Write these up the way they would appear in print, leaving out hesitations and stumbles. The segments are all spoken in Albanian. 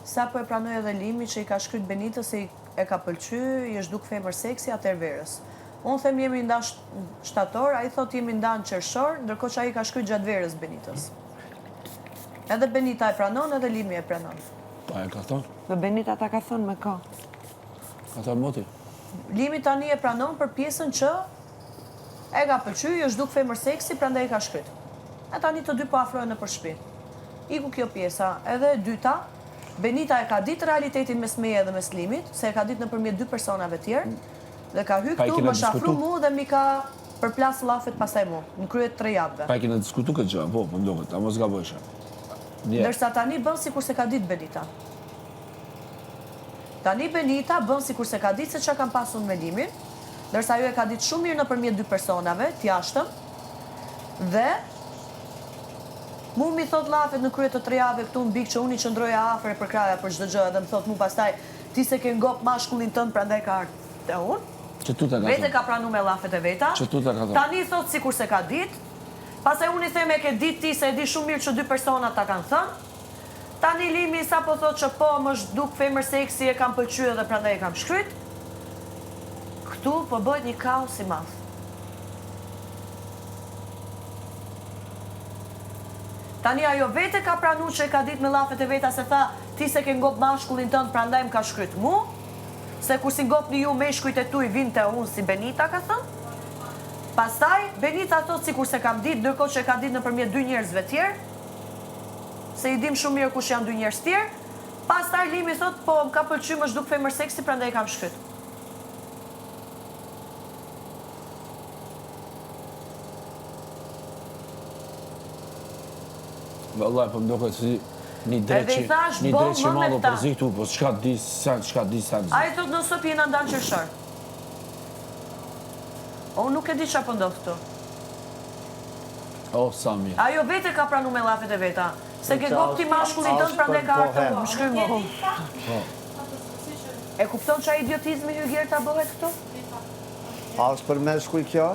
Sa po e pranoj edhe Limi që i ka shkryt Benitës se e ka pëlqy, i është duk femër seksi atër verës. Unë them jemi nda shtator, a i thot jemi nda në qershor, ndërko që a i ka shkryt gjatë verës Benitës. Edhe Benita e pranon, edhe Limi e pranon. Pa e ka thonë? Dhe Benita ta ka thonë me ka. Ka thonë moti? Limi tani e pranon për pjesën që e ka pëlqy, i është duk femër seksi, prandaj e ka shkryt. E tani të dy po afrojnë në për shtëpi. Iku kjo pjesa. Edhe e dyta, Benita e ka ditë realitetin mes meje dhe mes Limit, se e ka ditë nëpërmjet dy personave tjerë, dhe ka hy këtu, më shafru mu dhe mi ka përplas llafet pastaj mu, në kryet 3 javëve. Pa e kena diskutu këtë gjë, po mdohet, a mos gabojshë. Ndërsa tani bën sikur se ka ditë Benita. Tani Benita bën sikur se ka ditë se çka kanë pasur me Limin, ndërsa ajo e ka ditë shumë mirë nëpërmjet dy personave, t'jashtëm, dhe mu mi thot llafet në krye të 3 javëve këtu në bik që unë i qëndroja afër e për kraja për çdo gjë, dhe më thot mu pastaj ti se ke ngop mashkullin tënd prandaj ka ardhur te unë. Vete ka pranu me llafet e veta. Tani thot sikur se ka ditë. Pastaj unë i them e ke ditë ti se e di shumë mirë që dy persona ta kanë thënë. Tani Limi sa po thot që po më është duk femër seksi e kam pëlqyer dhe prandaj e kam shkryt. Këtu po bëhet një kaos i madh. Tani ajo vete ka pranu që e ka ditë me llafet e veta se tha ti se ke ngop mashkullin tënd prandaj më ka shkryt mu, se kur si ngopni ju meshkujt e tuaj vinte unë si Benita ka thënë. Pastaj Benita thot sikur se kam ditë, ndërkohë që e ka ditë nëpërmjet dy njerëzve tjerë, se i dim shumë mirë kush janë dy njerëz tjerë. Pastaj Limi thot po më ka pëlqyer më zhduk femër seksi prandaj kam shkryt. Vallaj, po mdohet si një dreq që malo përzi këtu, po çka di sen. A i thot në sëp jena ndanë qërshar. O, nuk e di qa pëndodh këtu. O, sa mirë. Ajo vete ka pranu me llafet e veta. Se ke gop ti mashkullin tënd prandaj ka ardhur më shkryj më. E kupton qa idiotizmi ju gjerë ta bëhet këtu? A është për meshkuj kjo?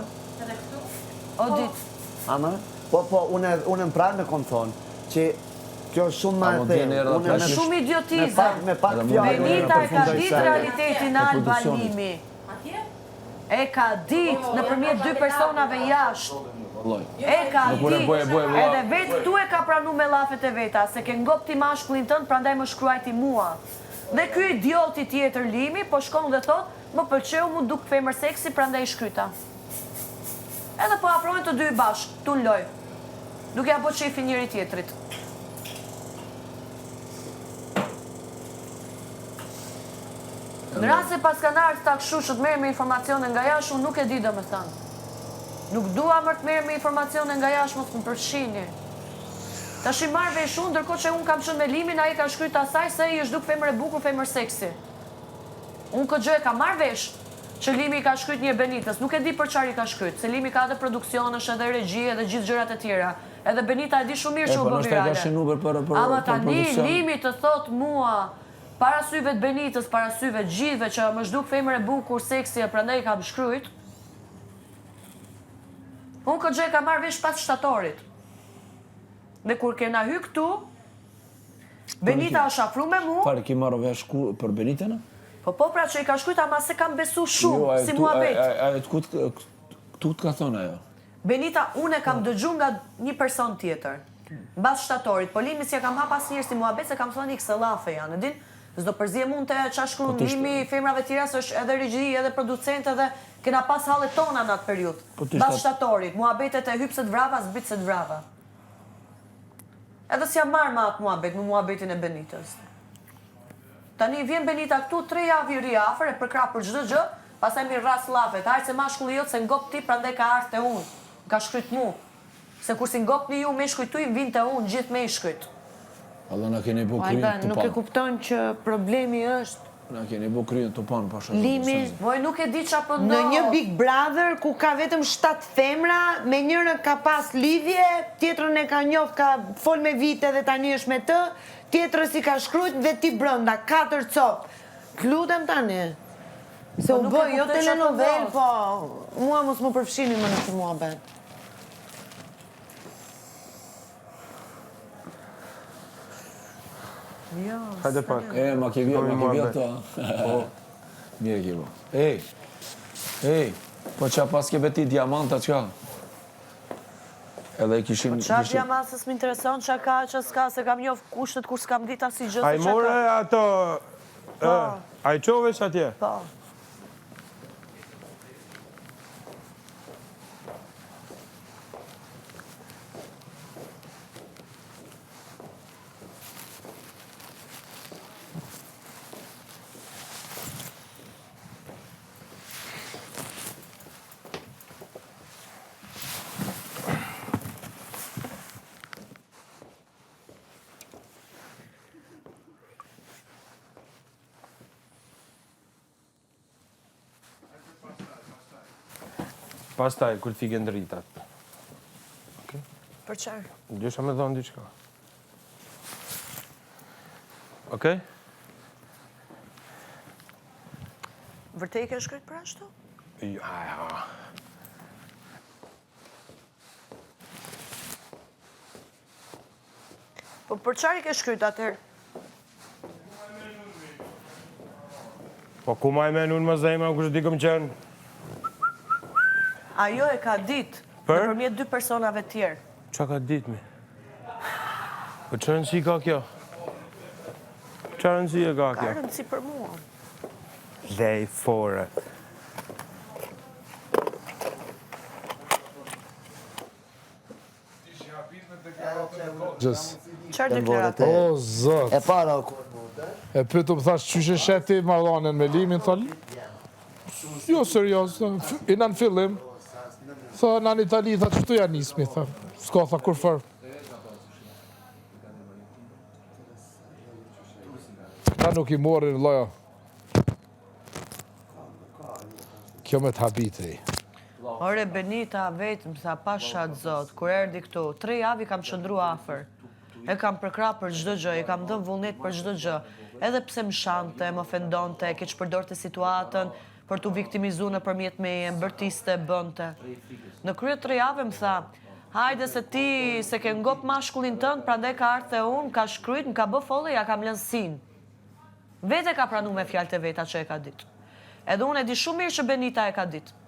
O, dit. Ama? Po, unë më pranë me kom thonë, që kjo është shumë ma e thejë. Shumë idiotizëm. Benita e ka ditë realitetin Alba Limi. E ka ditë nëpërmjet dy personave jashtë. E ka ditë. Edhe vetë këtu e ka pranu me llafet e veta, se ke ngop ti mashkullin tënd, prandaj më shkruajti mua. Dhe ky idioti tjetër Limi, po shkon dhe thot, më pëlqeu mu duk femër seksi, prandaj shkryta. Edhe po afrojnë të dy bashkë, tu në loj. Duke ja bo qefi njëri tjetrit. Në rast se pas kanë ardhur ta kshu që të merrem me informacione nga jashtë, unë nuk e di domethënë. Nuk dua më të merrem me informacione nga jashtë, mos më përfshini. Tash i marr vesh unë, ndërkohë që unë kam qenë me Limin, ai ka shkruajt asaj se i është duk femër e bukur, femër seksi. Unë këtë gjë e kam marr vesh që Limi ka shkryt një Benitës, nuk e di për çfarë i ka shkryt, se Limi ka edhe produksionesh, edhe regji, edhe gjithë gjërat e tjera. Edhe Benita e di shumë mirë që u bë virale. Ama tani Limi të thot mua, para syve të Benitës, para syve të gjithëve që më zhduk femër e bukur, seksi, e prandaj kam shkryt, unë këtë gjë e kam marrë vesh pas shtatorit. Dhe kur kena hy këtu, Benita është afru me mu. Pare ki marrë vesh për Benitën? Po pra që i ka shkryt, ama se kam besu shumë, si mua betë. Këtu të ka thonë ajo? Benita, unë e kam dëgju nga një person tjetër, mbas shtatorit, po Limi si e kam hap asnjëherë si mua betë, se kam thonë X llafe janë, e din? S'do përzi e mund të qa shkru Limi, femrave tjera, së është edhe regji, edhe producent, edhe kena pas hallet tona në atë periud. Mbas shtatorit, mua betet e hypset vrava, zbitset vrava. Edhe si jam marrë ma atë mua bet, me mua betin e Benitës. Tani vjen Benita këtu, 3 javë i ri afër, e përkra për çdo gjë, pastaj mi rras llafet. Hajde se mashkulli jot se ngop ti, prandaj ka ardhur te unë. Ka shkryt mu. Se kur si ngopni ju meshkujt tuaj, vinte unë gjithë meshkujt. Allah na keni bu kryen të Nuk e kupton që problemi është na keni bu kryen të panë pasha. Limi, nuk e di çfarë po ndodh. Në një Big Brother ku ka vetëm 7 femra, me njërën ka pas lidhje, tjetrën e ka njoft, ka fol me vite dhe tani është me të, tjetrën si ka shkrujt dhe ti brënda, 4 copë. Lutem tani. Se u bëj, jo telenovel, po mua mos më përfshini më në këtë muhabet. Jo, Hajde pak. Ma ke vjetë të... Mirë ke bo. Po qa pas ke beti diamanta qka? Edhe kishim... Qa diamantës më intereson, qa ka, qa s'ka, se kam njof kushtet kur s'kam dit asë i gjëse A i more ato... A i qovesh atje? Po. Pastaj, kur t'fike ndritat. Për qarë? Gjësha me thonë diqka. Okej? Vërtej ke shkryt për ashtu? Ja. Po për qarë i ke shkryt atër? Po ku ma i menun më zemra, kështë di këm qenë? Ajo e ka dit, nëpërmjet 2 personave tjerë. Qa ka dit mi? Po që rëndësi ka kjo? Qa rëndësi e ka Ka kjo? rëndësi për mua. Dhe i fore. Qarë deklaratë? O, zot. E para, E pytu më thash qyshe sheti marrëdhënien me Limin, thon. Jo, serios, ina në fillim. Tha, në Itali, tha, qëtu janë nismi, tha. S'ka, tha, kur fër. Ta nuk i mori në loja. Kjo me të habitri. Ore Benita, vetëm sa pasha të zot, kur erdi këtu, 3 javë i kam qëndru afer. E kam përkra për çdo gjë, e kam dhënë vullnet për çdo gjë. Edhe pse më shante, më ofendonte, keq përdorte situatën për t'u viktimizu nëpërmjet meje, mbërtiste, bënte. Në krye 3 javë më tha, hajde se ti se ke ngop mashkullin tënd, prandaj ka ardhur te unë, ka shkryt, më ka bë folle, ja kam lënë sin. Vete ka pranu me fjalët e veta që e ka ditë. Edhe unë e di shumë mirë që Benita e ka ditë.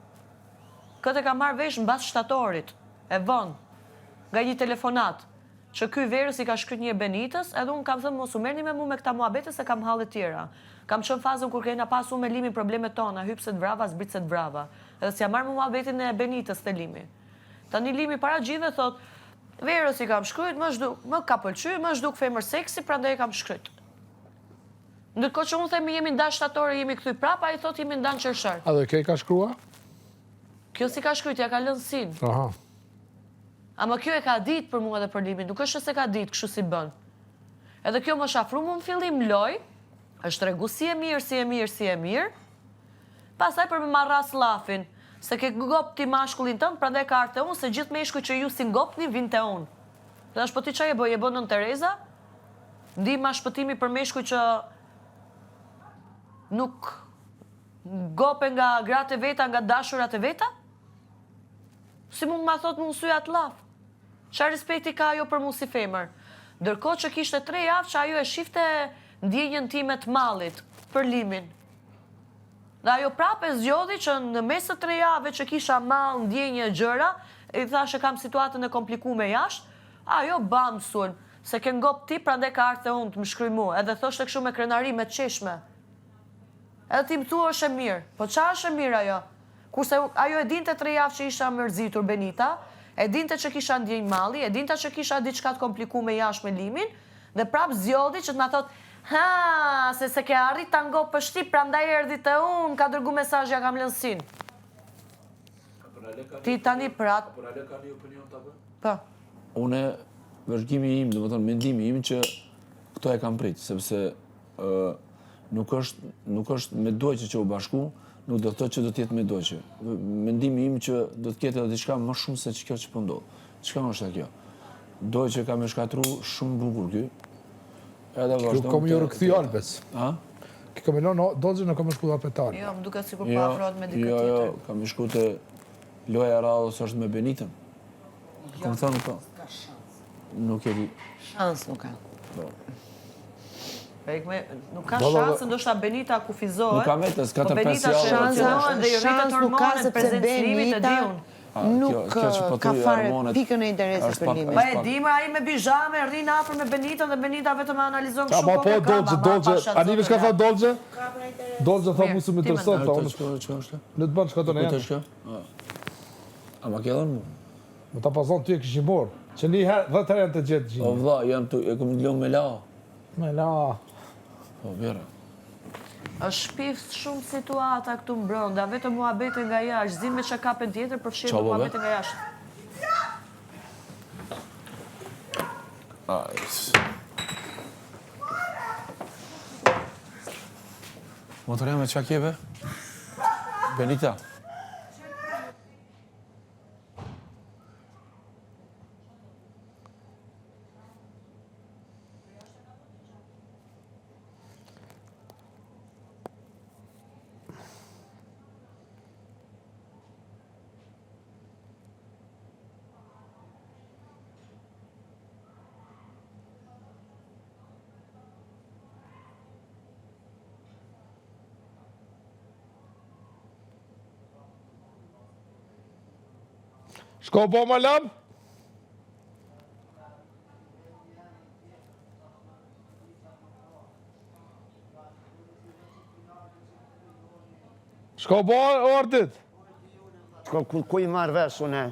Këtë e ka marrë vesh mbas shtatorit, e vonë, nga një telefonat, që ky verës i ka shkryt një Benitës, edhe unë kam thënë mos u merrni me mu me këta muhabete se kam hallet tjera. Kam qënë fazën kur kena pasu me Limin problemet tona, hypset vrava, zbritset vrava. Edhe s'ja marrë me muhabetin e Benitës të Limi. Tani Limi para gjithve thot, verës i kam shkryt, më ka pëlqy, më zhduk femër seksi, prandaj kam shkryt. Ndërkohë që unë themi jemi nda shtatore, jemi këthy prapa, i thot jemi nda në qershar. A dhe kej ka shkrua? Kjo si ka shkryt, ja ka lënë sin. Aha. Ama kjo e ka ditë për mua dhe për Limin, nuk është se ka ditë kështu si bën. Edhe kjo më shafru mu në fillim loj, është regu si e mirë, si e mirë, si e mirë, pasaj për me marras lafin, se ke gop ti mashkullin tënë, prandaj ka arte unë, se gjithë meshkuj që ju si ngopni, vinë te unë. Dhe është po ti që e bë nën Tereza, ndi ma shpëtimi për meshkuj që nuk gope nga gratë e veta, nga dashurat e veta? Si mund ma thot mund syja të laf? Qa respekti ka ajo për mu si femër? Ndërkohë që kishte 3 javë që ajo e shifte ndjenjën time të mallit për Limin. Dhe ajo prapë e zgjodhi që në mes të 3 javëve që kisha mall ndjenjë gjëra, i thashë kam situatën e komplikuar jashtë, ajo bam sul, se ke ngop ti prandaj ka ardhur unë të më shkruaj mua, edhe thoshte kështu me krenari me çeshme. Edhe ti më thua është e mirë, po çfarë është e mirë ajo? Kurse ajo e dinte 3 javë që isha mërzitur Benita, e dinte që kisha ndjenjë malli, e dinte që kisha diçka të komplikuar jashtë me Limin, dhe prap zgjodhi që të na thot, ha, se ke arrit ta ngop për shtip, prandaj erdhi te unë, ka dërgu mesazh, ja kam lënë sin. Ti tani prat. Por ale ka një opinion të apë? Po. Une, vërgimi im, dhe më thënë, mendimi im që këto e kam pritë, sepse nuk është me dojqe që u bashku, nuk do të thotë që do të jetë me dojqe. Mendimi im që do të ketë edhe diçka më shumë se që kjo që pëndodhë. Çka është kjo? Dojqe ka me shkatru shumë bukur ky. Edhe vazhdon. Kjo kom ju rëkthi Albes. A? Kjo kom e dojqe në kom e shku dhe petar. Jo, më duket sikur po afrohet me dikë tjetër. Jo, kam i shku të loja radhës është me Benitën. Kom thënë po. Nuk e di. Shans nuk ka. Nuk ka shansë, ndoshta Benita kufizohet. Nuk ka vetë, s'ka të Benita shërohet dhe jo rritet nuk ka hormonet, sepse prezencëlimit e Benita diun. nuk ka fare pikën e interesit për Limit. E di, ai me bizhame rrin afër me Benitën dhe Benita vetëm e analizon kështu Po Dolxhe, a një ka thënë Dolxhe? Dolxhe tha mu se më intereson, Ç'është është? në të bën shkatën e Këtë janë. është kjo? A ma ke dhënë mu? Më ta pason ty e kishin morë, që një herë, 10 herë janë të gjetë O gjimë. vlla, jam tu, e kom lënë me la. Me la, Po vera. Është shpift shumë situata këtu mbrënda, vetëm muhabete nga jashtë, zin me çka kapen tjetër, përfshin Qa, muhabete nga jashtë. Motorja me çka kjeve? Benita. shko po më lam? Shko po ordit? Ku i marrë vesh une?